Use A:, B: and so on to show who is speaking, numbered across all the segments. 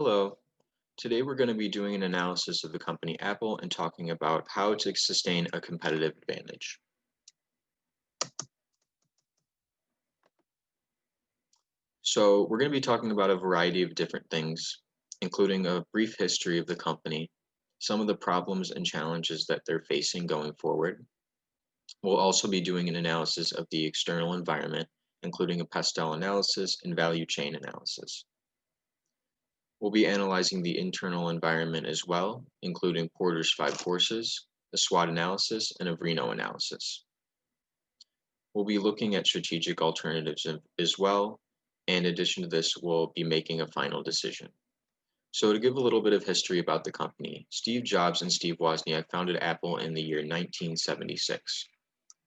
A: Hello. Today we're going to be doing an analysis of the company Apple and talking about how to sustain a competitive advantage. So we're going to be talking about a variety of different things, including a brief history of the company, some of the problems and challenges that they're facing going forward. We'll also be doing an analysis of the external environment, including a Pastel analysis and value chain analysis. We'll be analyzing the internal environment as well, including Porter's five forces, a SWOT analysis, and a Vrino analysis. We'll be looking at strategic alternatives as well, and in addition to this, we'll be making a final decision. So to give a little bit of history about the company, Steve Jobs and Steve Wozniak founded Apple in the year 1976.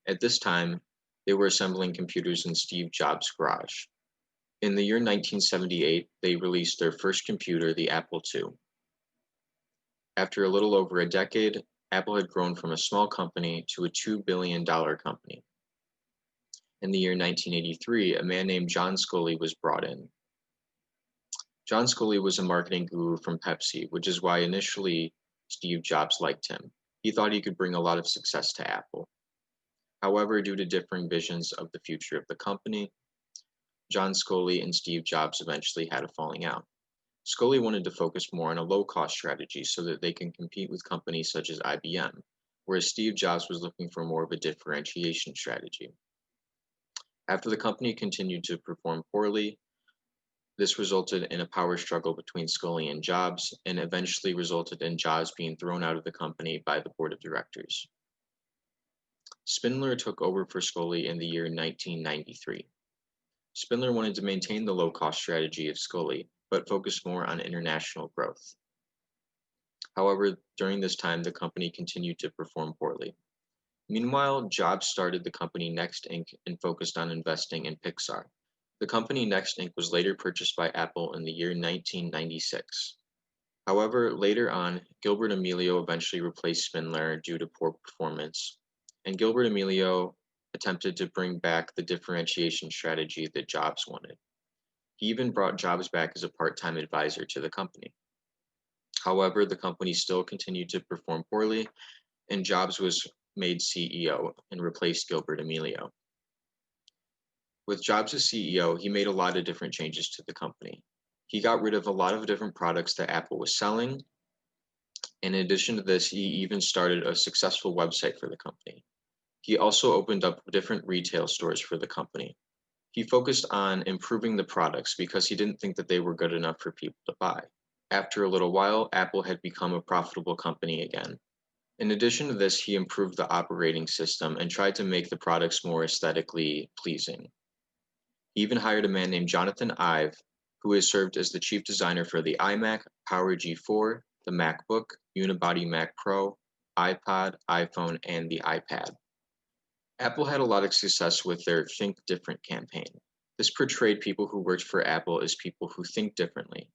A: At this time, they were assembling computers in Steve Jobs' garage. In the year 1978, they released their first computer, the Apple II. After a little over a decade, Apple had grown from a small company to a $2 billion company. In the year 1983, a man named John Sculley was brought in. John Sculley was a marketing guru from Pepsi, which is why initially Steve Jobs liked him. He thought he could bring a lot of success to Apple. However, due to differing visions of the future of the company, John Sculley and Steve Jobs eventually had a falling out. Sculley wanted to focus more on a low-cost strategy so that they can compete with companies such as IBM, whereas Steve Jobs was looking for more of a differentiation strategy. After the company continued to perform poorly, this resulted in a power struggle between Sculley and Jobs, and eventually resulted in Jobs being thrown out of the company by the board of directors. Spindler took over for Sculley in the year 1993. Spindler wanted to maintain the low-cost strategy of Sculley, but focus more on international growth. However, during this time, the company continued to perform poorly. Meanwhile, Jobs started the company Next Inc. and focused on investing in Pixar. The company Next Inc. was later purchased by Apple in the year 1996. However, later on, Gilbert Amelio eventually replaced Spindler due to poor performance, and Gilbert Amelio attempted to bring back the differentiation strategy that Jobs wanted. He even brought Jobs back as a part-time advisor to the company. However, the company still continued to perform poorly, and Jobs was made CEO and replaced Gilbert Amelio. With Jobs as CEO, he made a lot of different changes to the company. He got rid of a lot of different products that Apple was selling. In addition to this, he even started a successful website for the company. He also opened up different retail stores for the company. He focused on improving the products because he didn't think that they were good enough for people to buy. After a little while, Apple had become a profitable company again. In addition to this, he improved the operating system and tried to make the products more aesthetically pleasing. He even hired a man named Jonathan Ive, who has served as the chief designer for the iMac, Power G4, the MacBook, Unibody Mac Pro, iPod, iPhone, and the iPad. Apple had a lot of success with their Think Different campaign. This portrayed people who worked for Apple as people who think differently.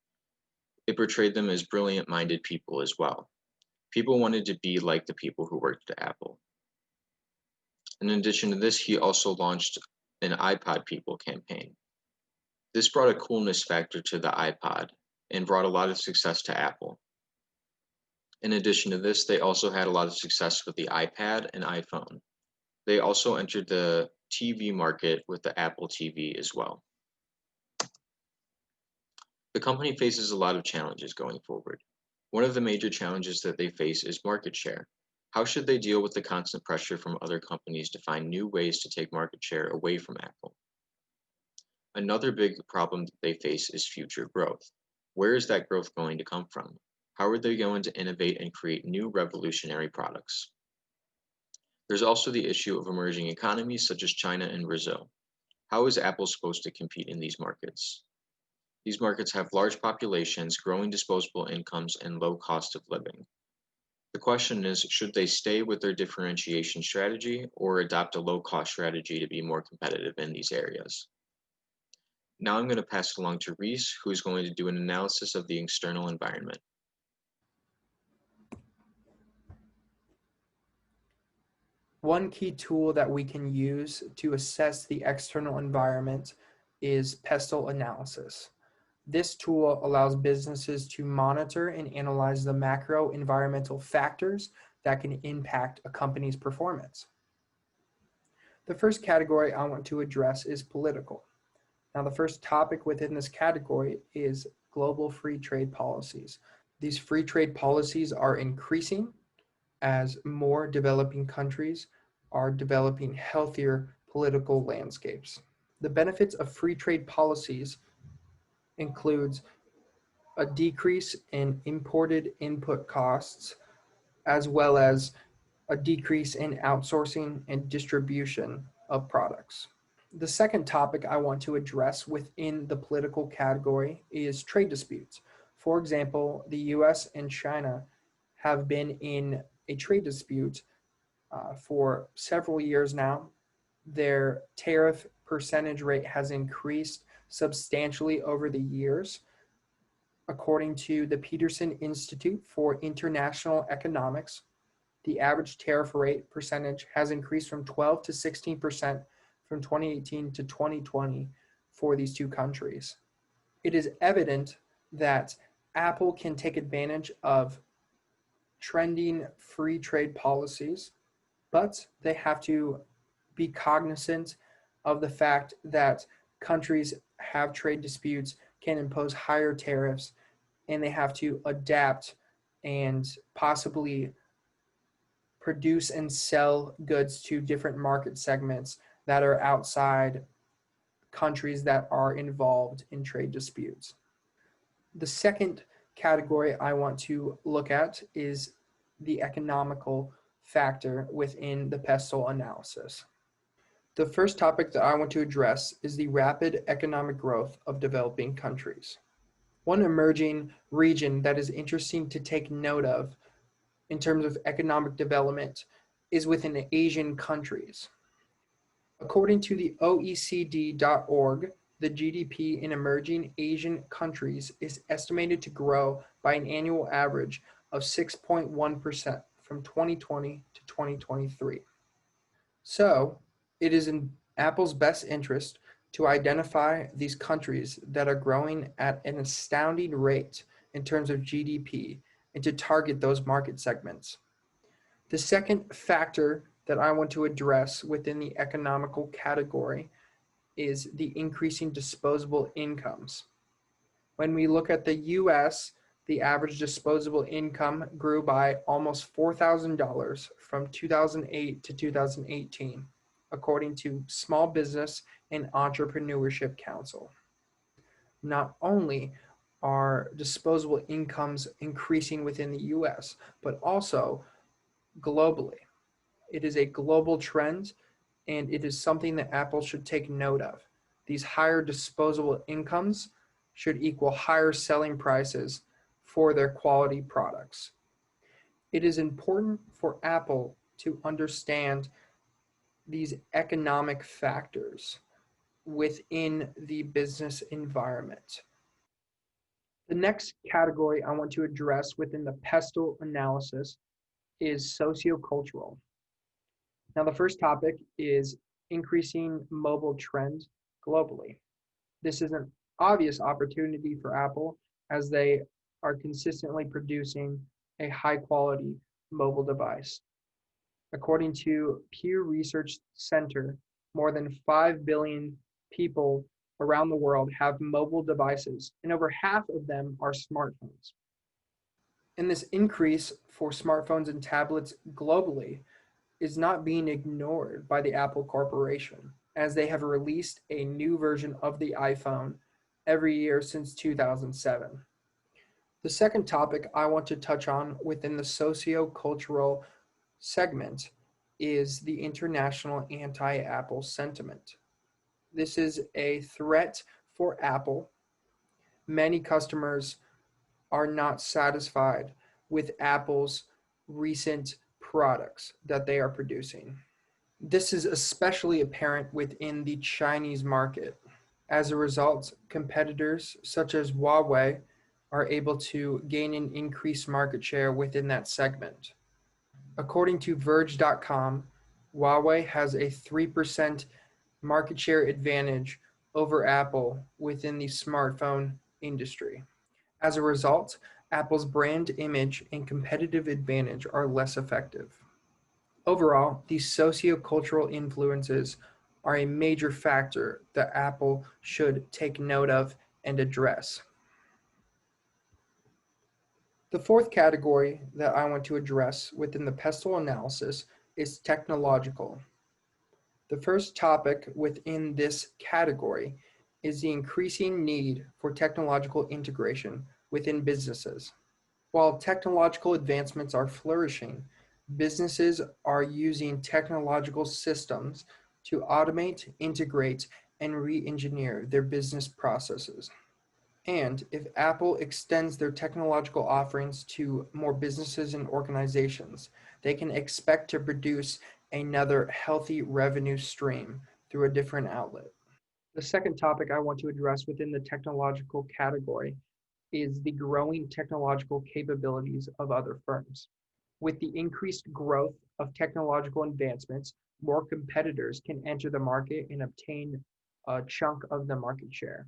A: It portrayed them as brilliant-minded people as well. People wanted to be like the people who worked at Apple. In addition to this, he also launched an iPod People campaign. This brought a coolness factor to the iPod and brought a lot of success to Apple. In addition to this, they also had a lot of success with the iPad and iPhone. They also entered the TV market with the Apple TV as well. The company faces a lot of challenges going forward. One of the major challenges that they face is market share. How should they deal with the constant pressure from other companies to find new ways to take market share away from Apple? Another big problem that they face is future growth. Where is that growth going to come from? How are they going to innovate and create new revolutionary products? There's also the issue of emerging economies such as China and Brazil. How is Apple supposed to compete in these markets? These markets have large populations, growing disposable incomes, and low cost of living. The question is, should they stay with their differentiation strategy or adopt a low-cost strategy to be more competitive in these areas? Now I'm going to pass it along to Reese, who is going to do an analysis of the external environment.
B: One key tool that we can use to assess the external environment is pestle analysis. This tool allows businesses to monitor and analyze the macro environmental factors that can impact a company's performance. The first category I want to address is political. Now, the first topic within this category is global free trade policies. These free trade policies are increasing as more developing countries are developing healthier political landscapes. The benefits of free trade policies includes a decrease in imported input costs, as well as a decrease in outsourcing and distribution of products. The second topic I want to address within the political category is trade disputes. For example, the US and China have been in a trade dispute for several years now. Their tariff percentage rate has increased substantially over the years. According to the Peterson Institute for International Economics, the average tariff rate percentage has increased from 12 to 16% from 2018 to 2020 for these two countries. It is evident that Apple can take advantage of trending free trade policies, but they have to be cognizant of the fact that countries have trade disputes, can impose higher tariffs, and they have to adapt and possibly produce and sell goods to different market segments that are outside countries that are involved in trade disputes. The second category I want to look at is the economical factor within the PESTEL analysis. The first topic that I want to address is the rapid economic growth of developing countries. One emerging region that is interesting to take note of in terms of economic development is within the Asian countries. According to the OECD.org, the GDP in emerging Asian countries is estimated to grow by an annual average of 6.1% from 2020 to 2023. So, it is in Apple's best interest to identify these countries that are growing at an astounding rate in terms of GDP and to target those market segments. The second factor that I want to address within the economical category is the increasing disposable incomes. When we look at the US, the average disposable income grew by almost $4,000 from 2008 to 2018, according to Small Business and Entrepreneurship Council. Not only are disposable incomes increasing within the US, but also globally. It is a global trend, and it is something that Apple should take note of. These higher disposable incomes should equal higher selling prices for their quality products. It is important for Apple to understand these economic factors within the business environment. The next category I want to address within the PESTEL analysis is sociocultural. Now, the first topic is increasing mobile trends globally. This is an obvious opportunity for Apple as they are consistently producing a high quality mobile device. According to Pew Research Center, more than 5 billion people around the world have mobile devices, and over half of them are smartphones. And this increase for smartphones and tablets globally is not being ignored by the Apple Corporation, as they have released a new version of the iPhone every year since 2007. The second topic I want to touch on within the socio-cultural segment is the international anti-Apple sentiment. This is a threat for Apple. Many customers are not satisfied with Apple's recent products that they are producing. This is especially apparent within the Chinese market. As a result, competitors such as Huawei are able to gain an increased market share within that segment. According to Verge.com, Huawei has a 3% market share advantage over Apple within the smartphone industry. As a result, Apple's brand image and competitive advantage are less effective. Overall, these sociocultural influences are a major factor that Apple should take note of and address. The fourth category that I want to address within the pestle analysis is technological. The first topic within this category is the increasing need for technological integration within businesses. While technological advancements are flourishing, businesses are using technological systems to automate, integrate, and re-engineer their business processes. And if Apple extends their technological offerings to more businesses and organizations, they can expect to produce another healthy revenue stream through a different outlet. The second topic I want to address within the technological category is the growing technological capabilities of other firms. With the increased growth of technological advancements, more competitors can enter the market and obtain a chunk of the market share.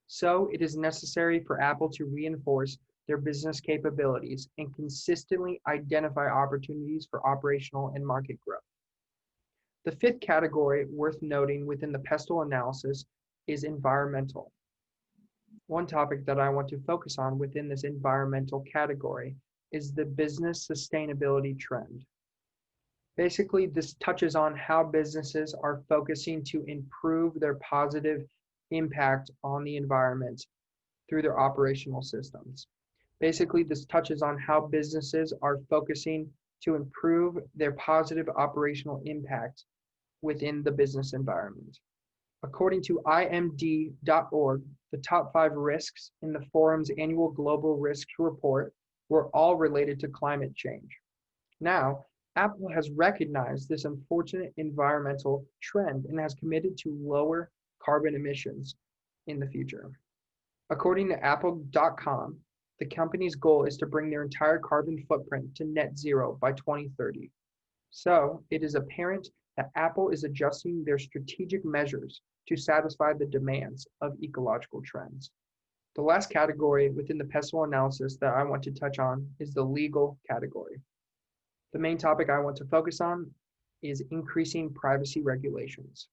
B: So it is necessary for Apple to reinforce their business capabilities and consistently identify opportunities for operational and market growth. The fifth category worth noting within the pestle analysis is environmental. One topic that I want to focus on within this environmental category is the business sustainability trend. Basically, this touches on how businesses are focusing to improve their positive impact on the environment through their operational systems. Basically, this touches on how businesses are focusing to improve their positive operational impact within the business environment. According to imd.org, the top 5 risks in the forum's annual global risks report were all related to climate change. Now, Apple has recognized this unfortunate environmental trend and has committed to lower carbon emissions in the future. According to Apple.com, the company's goal is to bring their entire carbon footprint to net zero by 2030. So it is apparent that Apple is adjusting their strategic measures to satisfy the demands of ecological trends. The last category within the pestle analysis that I want to touch on is the legal category. The main topic I want to focus on is increasing privacy regulations.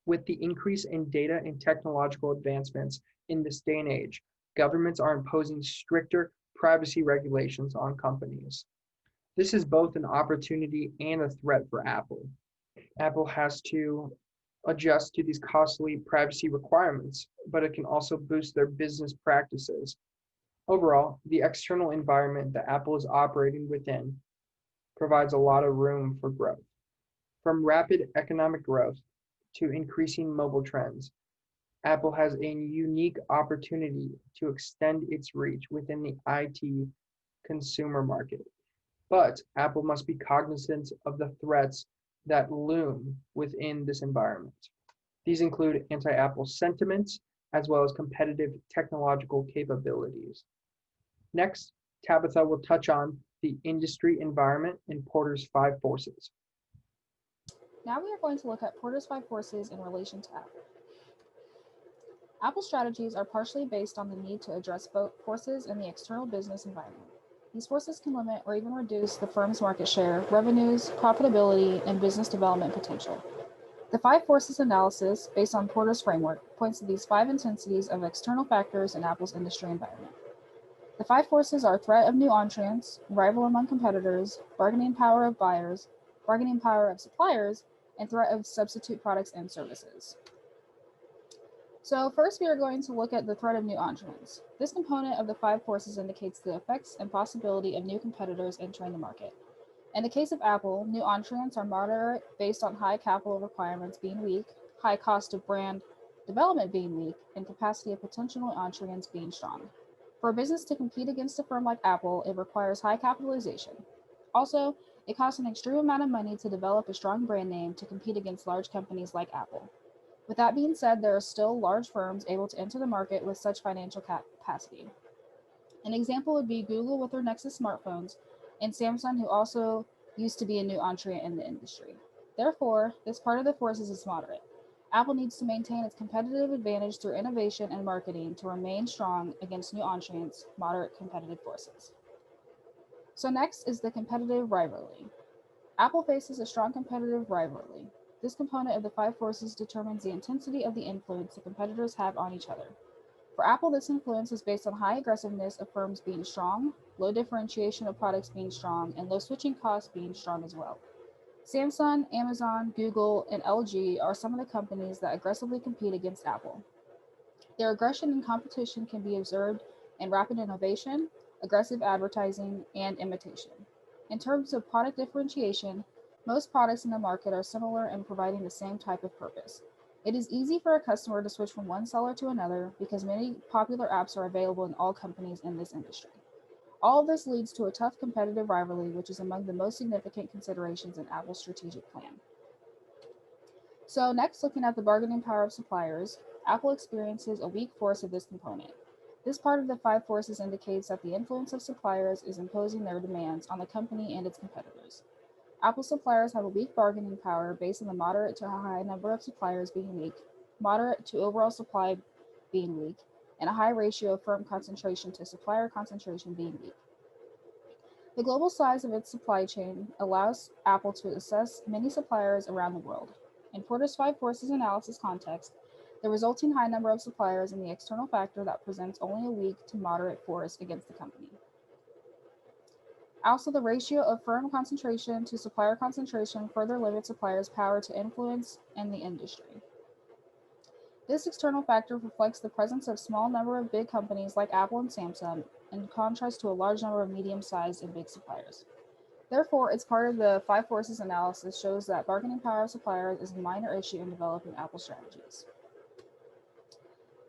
B: With the increase in data and technological advancements in this day and age, governments are imposing stricter privacy regulations on companies. This is both an opportunity and a threat for Apple. Apple has to adjust to these costly privacy requirements, but it can also boost their business practices. Overall, the external environment that Apple is operating within provides a lot of room for growth. From rapid economic growth to increasing mobile trends, Apple has a unique opportunity to extend its reach within the IT consumer market. But Apple must be cognizant of the threats that loom within this environment. These include anti-Apple sentiments, as well as competitive technological capabilities. Next, Tabitha will touch on the industry environment and Porter's 5 forces.
C: Now we are going to look at Porter's 5 forces in relation to Apple. Apple's strategies are partially based on the need to address both forces in the external business environment. These forces can limit or even reduce the firm's market share, revenues, profitability, and business development potential. The 5 forces analysis, based on Porter's framework, points to these 5 intensities of external factors in Apple's industry environment. The 5 forces are threat of new entrants, rival among competitors, bargaining power of buyers, bargaining power of suppliers, and threat of substitute products and services. So first, we are going to look at the threat of new entrants. This component of the 5 forces indicates the effects and possibility of new competitors entering the market. In the case of Apple, new entrants are moderate based on high capital requirements being weak, high cost of brand development being weak, and capacity of potential new entrants being strong. For a business to compete against a firm like Apple, it requires high capitalization. Also, it costs an extreme amount of money to develop a strong brand name to compete against large companies like Apple. With that being said, there are still large firms able to enter the market with such financial capacity. An example would be Google with their Nexus smartphones, and Samsung, who also used to be a new entrant in the industry. Therefore, this part of the forces is moderate. Apple needs to maintain its competitive advantage through innovation and marketing to remain strong against new entrants, moderate competitive forces. So next is the competitive rivalry. Apple faces a strong competitive rivalry. This component of the five forces determines the intensity of the influence the competitors have on each other. For Apple, this influence is based on high aggressiveness of firms being strong, low differentiation of products being strong, and low switching costs being strong as well. Samsung, Amazon, Google, and LG are some of the companies that aggressively compete against Apple. Their aggression and competition can be observed in rapid innovation, aggressive advertising, and imitation. In terms of product differentiation, most products in the market are similar in providing the same type of purpose. It is easy for a customer to switch from one seller to another because many popular apps are available in all companies in this industry. All of this leads to a tough competitive rivalry, which is among the most significant considerations in Apple's strategic plan. So next, looking at the bargaining power of suppliers, Apple experiences a weak force of this component. This part of the five forces indicates that the influence of suppliers is imposing their demands on the company and its competitors. Apple suppliers have a weak bargaining power based on the moderate to high number of suppliers being weak, moderate to overall supply being weak, and a high ratio of firm concentration to supplier concentration being weak. The global size of its supply chain allows Apple to assess many suppliers around the world. In Porter's five forces analysis context, the resulting high number of suppliers is the external factor that presents only a weak to moderate force against the company. Also, the ratio of firm concentration to supplier concentration further limits suppliers' power to influence in the industry. This external factor reflects the presence of a small number of big companies like Apple and Samsung, in contrast to a large number of medium-sized and big suppliers. Therefore, it's part of the five forces analysis shows that bargaining power of suppliers is a minor issue in developing Apple strategies.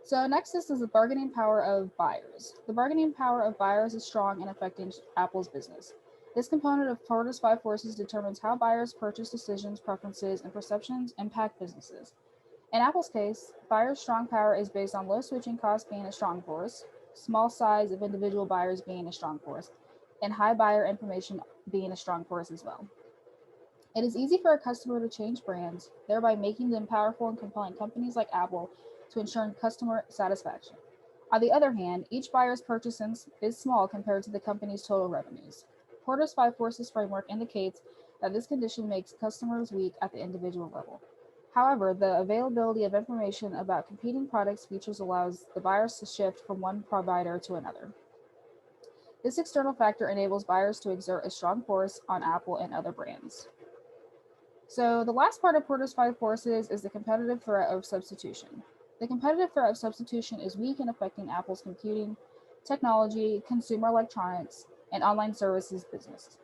C: So next is the bargaining power of buyers. The bargaining power of buyers is strong in affecting Apple's business. This component of Porter's five forces determines how buyers' purchase decisions, preferences, and perceptions impact businesses. In Apple's case, buyers' strong power is based on low switching costs being a strong force, small size of individual buyers being a strong force, and high buyer information being a strong force as well. It is easy for a customer to change brands, thereby making them powerful and compelling companies like Apple to ensure customer satisfaction. On the other hand, each buyer's purchase is small compared to the company's total revenues. Porter's five forces framework indicates that this condition makes customers weak at the individual level. However, the availability of information about competing products' features allows the buyers to shift from one provider to another. This external factor enables buyers to exert a strong force on Apple and other brands. So the last part of Porter's five forces is the competitive threat of substitution. The competitive threat of substitution is weak in affecting Apple's computing, technology, consumer electronics, and online services business.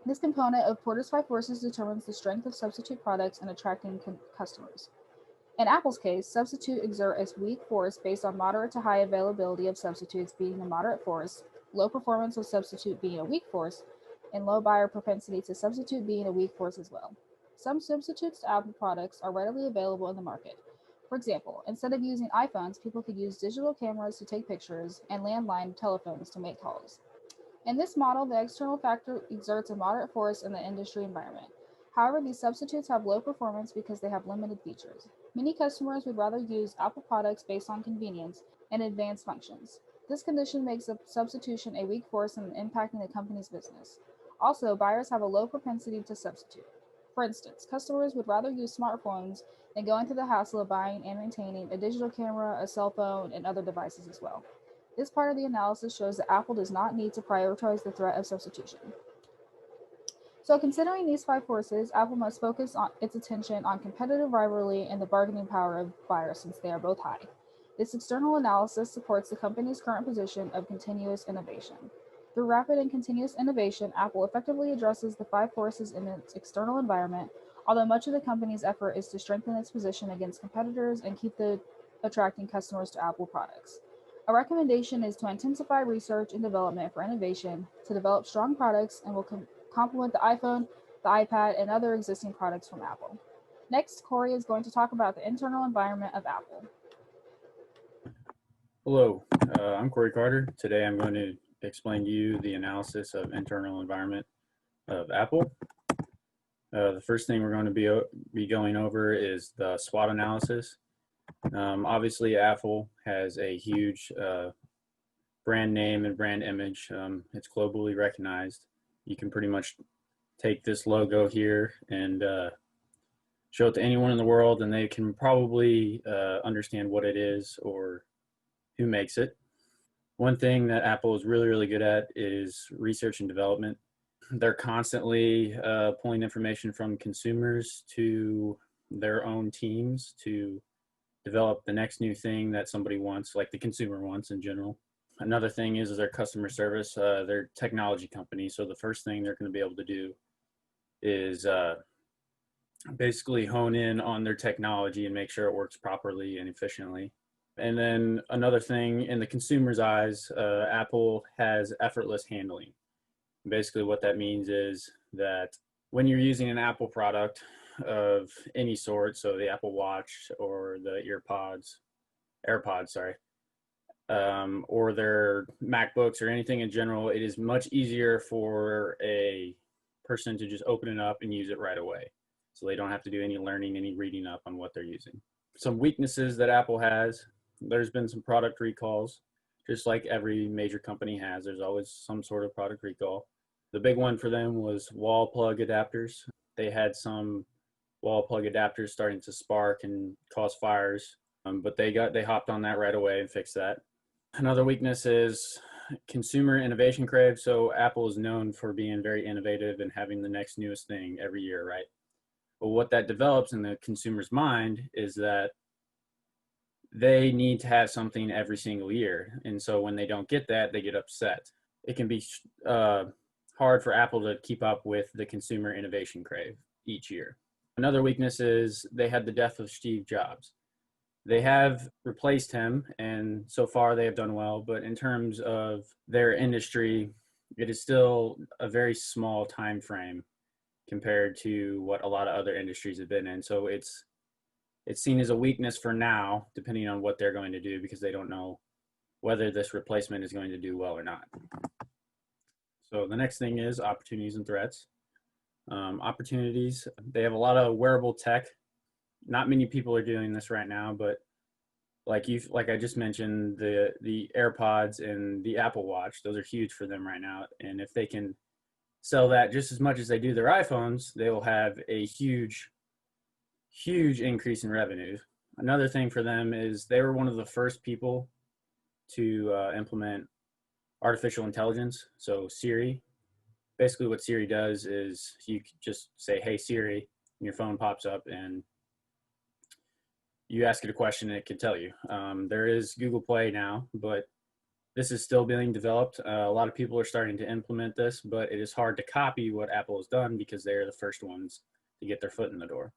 C: This component of Porter's five forces determines the strength of substitute products in attracting customers. In Apple's case, substitute exert a weak force based on moderate to high availability of substitutes being a moderate force, low performance of substitute being a weak force, and low buyer propensity to substitute being a weak force as well. Some substitutes to Apple products are readily available in the market. For example, instead of using iPhones, people could use digital cameras to take pictures and landline telephones to make calls. In this model, the external factor exerts a moderate force in the industry environment. However, these substitutes have low performance because they have limited features. Many customers would rather use Apple products based on convenience and advanced functions. This condition makes a substitution a weak force in impacting the company's business. Also, buyers have a low propensity to substitute. For instance, customers would rather use smartphones than go into the hassle of buying and maintaining a digital camera, a cell phone, and other devices as well. This part of the analysis shows that Apple does not need to prioritize the threat of substitution. So considering these five forces, Apple must focus its attention on competitive rivalry and the bargaining power of buyers since they are both high. This external analysis supports the company's current position of continuous innovation. Through rapid and continuous innovation, Apple effectively addresses the five forces in its external environment, although much of the company's effort is to strengthen its position against competitors and keep attracting customers to Apple products. A recommendation is to intensify research and development for innovation to develop strong products and will complement the iPhone, the iPad, and other existing products from Apple. Next, Corey is going to talk about the internal environment of Apple.
D: Hello, I'm Corey Carter. Today I'm going to explain to you the analysis of internal environment of Apple. The first thing we're going to be going over is the SWOT analysis. Obviously, Apple has a huge brand name and brand image. It's globally recognized. You can pretty much take this logo here and show it to anyone in the world, and they can probably understand what it is or who makes it. One thing that Apple is really, really good at is research and development. They're constantly pulling information from consumers to their own teams to develop the next new thing that somebody wants, like the consumer wants in general. Another thing is their customer service. They're a technology company, so the first thing they're going to be able to do is basically hone in on their technology and make sure it works properly and efficiently. And then another thing, in the consumer's eyes, Apple has effortless handling. Basically what that means is that when you're using an Apple product of any sort, so the Apple Watch or the AirPods, or their MacBooks or anything in general, it is much easier for a person to just open it up and use it right away. So they don't have to do any learning, any reading up on what they're using. Some weaknesses that Apple has: there's been some product recalls, just like every major company has. There's always some sort of product recall. The big one for them was wall plug adapters. They had some wall plug adapters starting to spark and cause fires, but they hopped on that right away and fixed that. Another weakness is consumer innovation crave. So Apple is known for being very innovative and having the next newest thing every year, right? But what that develops in the consumer's mind is that they need to have something every single year. And so when they don't get that, they get upset. It can be hard for Apple to keep up with the consumer innovation crave each year. Another weakness is they had the death of Steve Jobs. They have replaced him, and so far they have done well, but in terms of their industry, it is still a very small time frame compared to what a lot of other industries have been in. So it's seen as a weakness for now, depending on what they're going to do, because they don't know whether this replacement is going to do well or not. So the next thing is opportunities and threats. Opportunities, they have a lot of wearable tech. Not many people are doing this right now, but like I just mentioned, the AirPods and the Apple Watch, those are huge for them right now. And if they can sell that just as much as they do their iPhones, they will have a huge increase in revenue. Another thing for them is they were one of the first people to implement artificial intelligence. So Siri, basically what Siri does is you just say, "Hey Siri," and your phone pops up and you ask it a question and it can tell you. There is Google Play now, but this is still being developed. A lot of people are starting to implement this, but it is hard to copy what Apple has done because they're the first ones to get their foot in the door.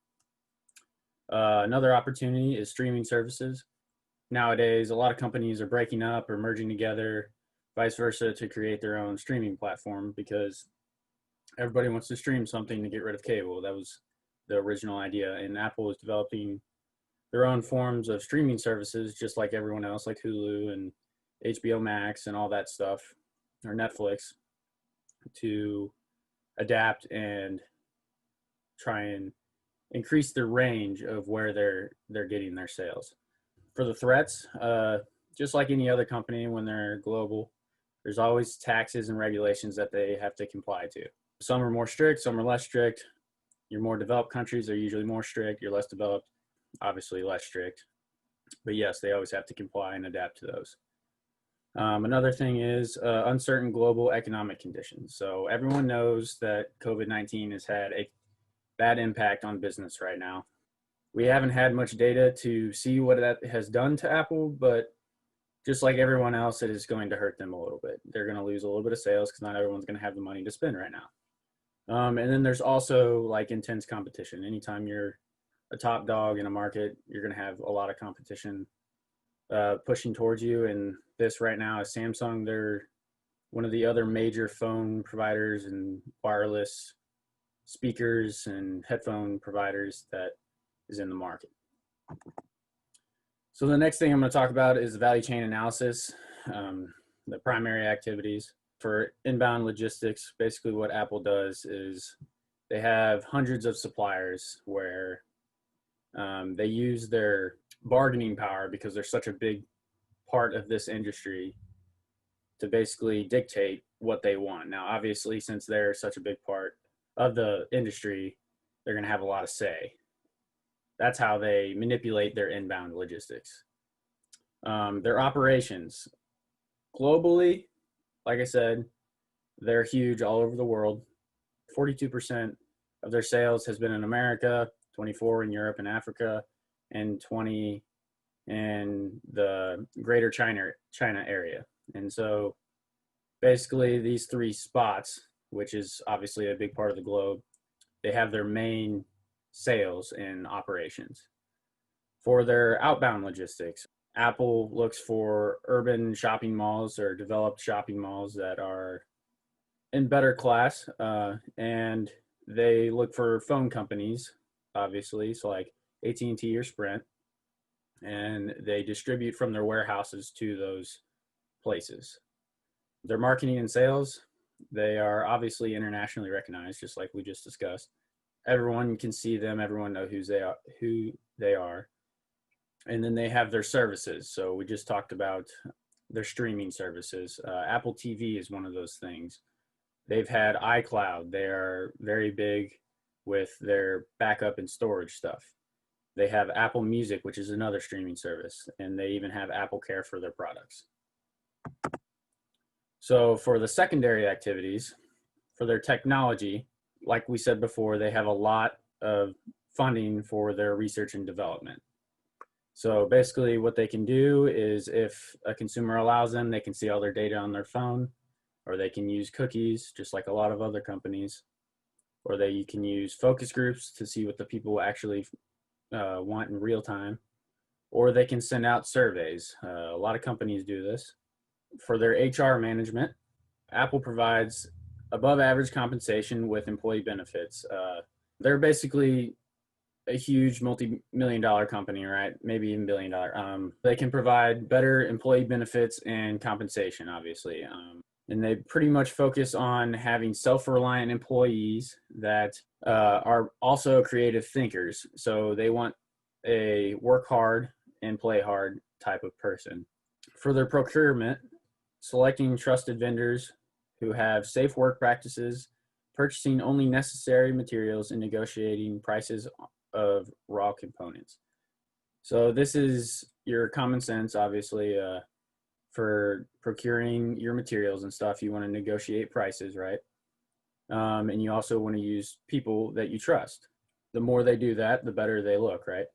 D: Another opportunity is streaming services. Nowadays, a lot of companies are breaking up or merging together, vice versa, to create their own streaming platform because everybody wants to stream something to get rid of cable. That was the original idea, and Apple is developing their own forms of streaming services, just like everyone else, like Hulu and HBO Max and all that stuff, or Netflix, to adapt and try and increase the range of where they're getting their sales. For the threats, just like any other company when they're global, there's always taxes and regulations that they have to comply to. Some are more strict, some are less strict. Your more developed countries are usually more strict. Your less developed, obviously less strict. But yes, they always have to comply and adapt to those. Another thing is uncertain global economic conditions. So everyone knows that COVID-19 has had a bad impact on business right now. We haven't had much data to see what that has done to Apple, but just like everyone else, it is going to hurt them a little bit. They're going to lose a little bit of sales because not everyone's going to have the money to spend right now. And then there's also like intense competition. Anytime you're a top dog in a market, you're going to have a lot of competition pushing towards you. And this right now is Samsung. They're one of the other major phone providers and wireless speakers and headphone providers that is in the market. So the next thing I'm going to talk about is the value chain analysis, the primary activities for inbound logistics. Basically what Apple does is They have hundreds of suppliers where they use their bargaining power, because they're such a big part of this industry, to basically dictate what they want. Now, obviously, since they're such a big part of the industry, they're going to have a lot of say. That's how they manipulate their inbound logistics. Their operations globally, like I said, they're huge all over the world. 42% of their sales has been in America, 24 in Europe and Africa, and 20 in the greater China area. And so basically these three spots, which is obviously a big part of the globe, they have their main sales and operations. For their outbound logistics, Apple looks for urban shopping malls or developed shopping malls that are in better class, and they look for phone companies, obviously, so like AT&T or Sprint, and they distribute from their warehouses to those places. Their marketing and sales, they are obviously internationally recognized, just like we just discussed. Everyone can see them, everyone knows who they are. And then they have their services. So we just talked about their streaming services. Apple TV is one of those things. They've had iCloud. They are very big with their backup and storage stuff. They have Apple Music, which is another streaming service, and they even have Apple Care for their products. So for the secondary activities, for their technology, like we said before, they have a lot of funding for their research and development. So basically what they can do is, if a consumer allows them, they can see all their data on their phone, or they can use cookies, just like a lot of other companies, or they can use focus groups to see what the people actually want in real time, or they can send out surveys. A lot of companies do this. For their HR management, Apple provides above average compensation with employee benefits. They're basically a huge multi-million-dollar company, right? Maybe even billion-dollar. They can provide better employee benefits and compensation, obviously. And they pretty much focus on having self-reliant employees that are also creative thinkers. So they want a work hard and play hard type of person. For their procurement, selecting trusted vendors who have safe work practices, purchasing only necessary materials, and negotiating prices of raw components. So this is your common sense, obviously. For procuring your materials and stuff, you want to negotiate prices, right? And you also want to use people that you trust. The more they do that, the better they look, right?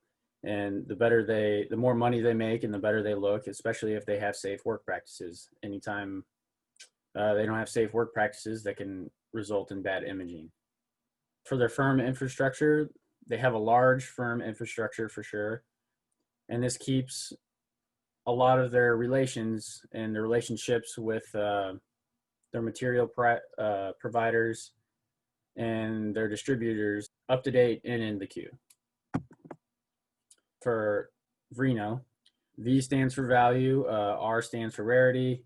D: And the more money they make and the better they look, especially if they have safe work practices. Anytime they don't have safe work practices, that can result in bad imaging. For their firm infrastructure, they have a large firm infrastructure for sure. And this keeps a lot of their relations and their relationships with their material providers and their distributors up to date and in the queue. For Vrino, V stands for value, R stands for rarity,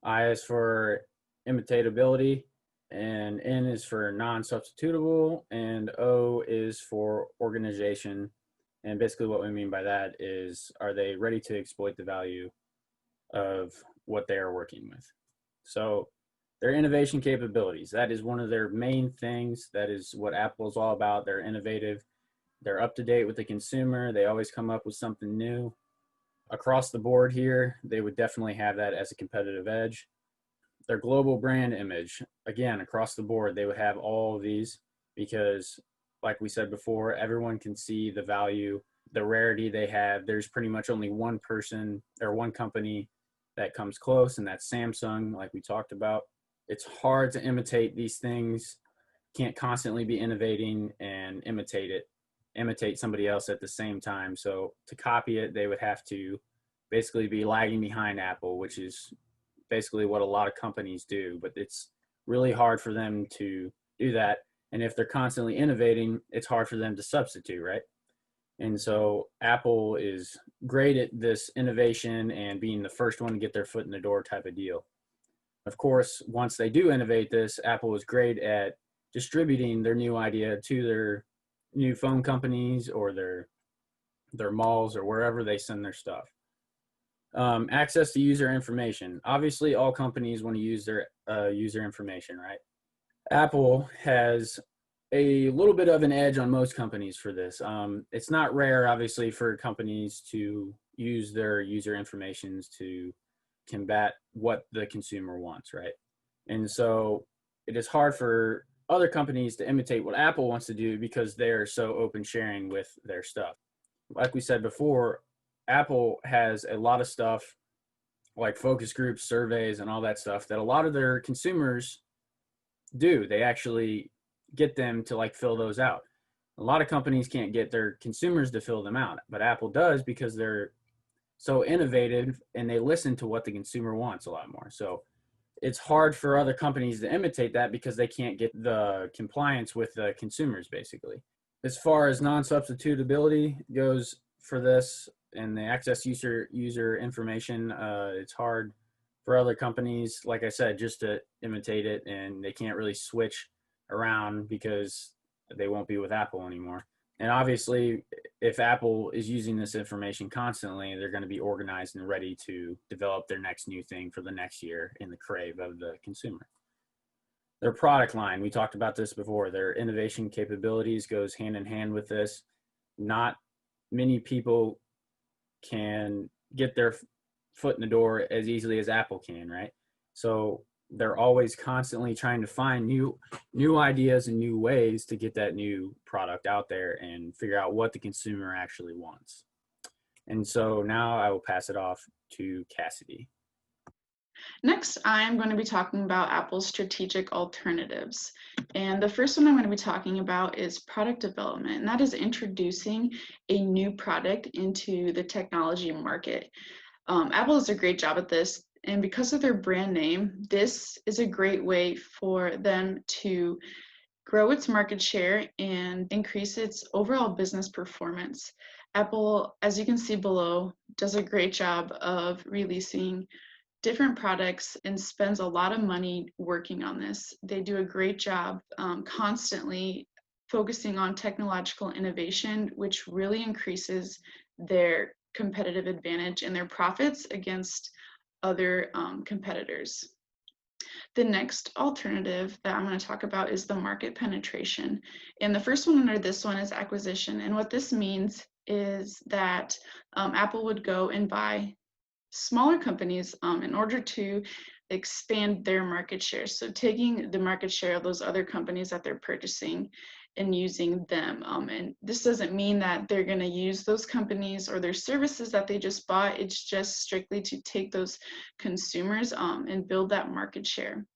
D: I is for imitatability, and N is for non-substitutable, and O is for organization. And basically what we mean by that is, are they ready to exploit the value of what they are working with? So their innovation capabilities, that is one of their main things. That is what Apple is all about. They're innovative. They're up to date with the consumer. They always come up with something new. Across the board here, they would definitely have that as a competitive edge. Their global brand image, again, across the board, they would have all of these because, like we said before, everyone can see the value, the rarity they have. There's pretty much only one person or one company that comes close, and that's Samsung, like we talked about. It's hard to imitate these things. Can't constantly be innovating and imitate somebody else at the same time. So to copy it, they would have to basically be lagging behind Apple, which is basically what a lot of companies do, but it's really hard for them to do that. And if they're constantly innovating, it's hard for them to substitute, right? And so Apple is great at this innovation and being the first one to get their foot in the door type of deal. Of course, once they do innovate this, Apple is great at distributing their new idea to their new phone companies or their malls or wherever they send their stuff. Access to user information. Obviously, all companies want to use their user information, right? Apple has a little bit of an edge on most companies for this. It's not rare, obviously, for companies to use their user informations to combat what the consumer wants, right? And so it is hard for other companies to imitate what Apple wants to do because they're so open sharing with their stuff. Like we said before, Apple has a lot of stuff like focus groups, surveys, and all that stuff that a lot of their consumers do. They actually get them to like fill those out. A lot of companies can't get their consumers to fill them out, but Apple does because they're so innovative and they listen to what the consumer wants a lot more. So it's hard for other companies to imitate that because they can't get the compliance with the consumers, basically. As far as non-substitutability goes for this and the access user information, it's hard for other companies, like I said, just to imitate it, and they can't really switch around because they won't be with Apple anymore. And obviously, if Apple is using this information constantly, they're going to be organized and ready to develop their next new thing for the next year in the crave of the consumer. Their product line, we talked about this before, their innovation capabilities goes hand in hand with this. Not many people can get their foot in the door as easily as Apple can, right? So they're always constantly trying to find new ideas and new ways to get that new product out there and figure out what the consumer actually wants. And so now I will pass it off to Cassidy.
E: Next, I'm going to be talking about Apple's strategic alternatives. And the first one I'm going to be talking about is product development, and that is introducing a new product into the technology market. Apple does a great job at this, and because of their brand name, this is a great way for them to grow its market share and increase its overall business performance. Apple, as you can see below, does a great job of releasing different products and spends a lot of money working on this. They do a great job constantly focusing on technological innovation, which really increases their competitive advantage and their profits against other competitors. The next alternative that I'm going to talk about is the market penetration. And the first one under this one is acquisition. And what this means is that Apple would go and buy smaller companies in order to expand their market share. So taking the market share of those other companies that they're purchasing and using them. And this doesn't mean that they're going to use those companies or their services that they just bought. It's just strictly to take those consumers and build that market share.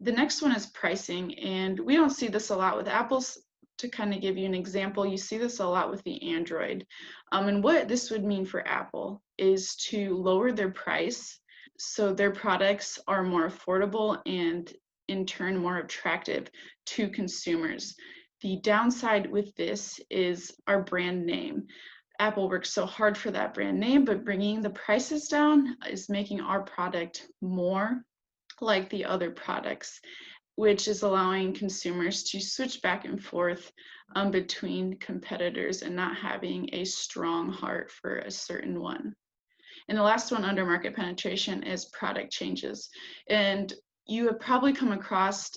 E: The next one is pricing, and we don't see this a lot with Apple's. To kind of give you an example, you see this a lot with the Android. And what this would mean for Apple is to lower their price so their products are more affordable and in turn more attractive to consumers. The downside with this is our brand name. Apple works so hard for that brand name, but bringing the prices down is making our product more like the other products, which is allowing consumers to switch back and forth between competitors and not having a strong heart for a certain one. And the last one under market penetration is product changes. And you have probably come across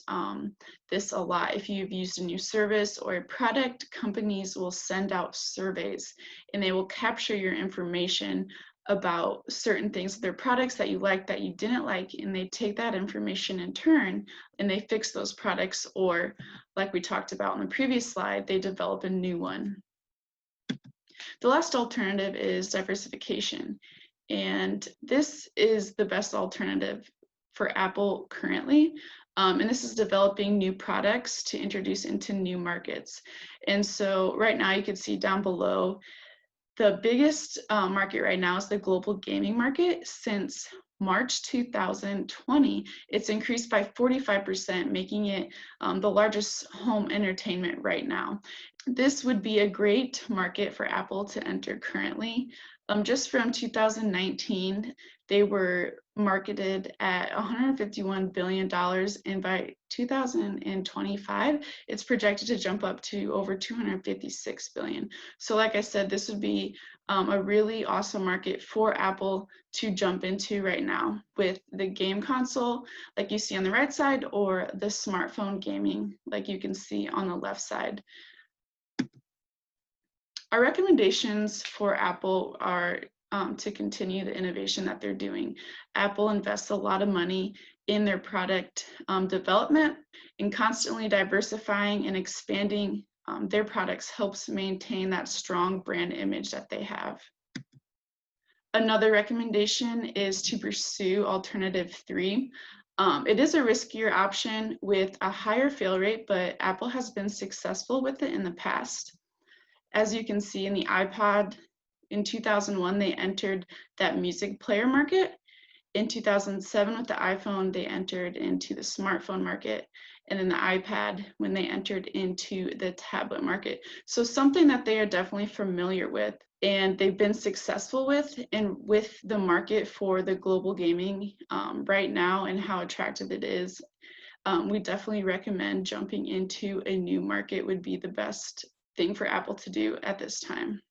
E: this a lot. If you've used a new service or a product, companies will send out surveys and they will capture your information about certain things of their products that you like, that you didn't like, and they take that information in turn and they fix those products, or like we talked about in the previous slide, they develop a new one. The last alternative is diversification, and this is the best alternative for Apple currently. And this is developing new products to introduce into new markets. And so right now you can see down below, the biggest market right now is the global gaming market. Since March 2020, it's increased by 45%, making it the largest home entertainment right now. This would be a great market for Apple to enter currently. Just from 2019, they were marketed at $151 billion, and by 2025, it's projected to jump up to over $256 billion. So like I said, this would be a really awesome market for Apple to jump into right now with the game console, like you see on the right side, or the smartphone gaming, like you can see on the left side. Our recommendations for Apple are to continue the innovation that they're doing. Apple invests a lot of money in their product development, and constantly diversifying and expanding their products helps maintain that strong brand image that they have. Another recommendation is to pursue alternative 3. It is a riskier option with a higher fail rate, but Apple has been successful with it in the past. As you can see in the iPod, in 2001, they entered that music player market. In 2007, with the iPhone, they entered into the smartphone market. And then the iPad, when they entered into the tablet market. So something that they are definitely familiar with and they've been successful with, and with the market for the global gaming right now and how attractive it is, we definitely recommend jumping into a new market would be the best thing for Apple to do at this time.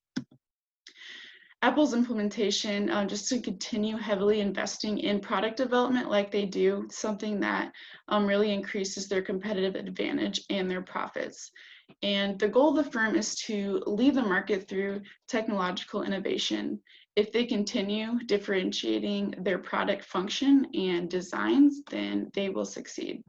E: Apple's implementation, just to continue heavily investing in product development like they do, something that really increases their competitive advantage and their profits. And the goal of the firm is to lead the market through technological innovation. If they continue differentiating their product function and designs, then they will succeed.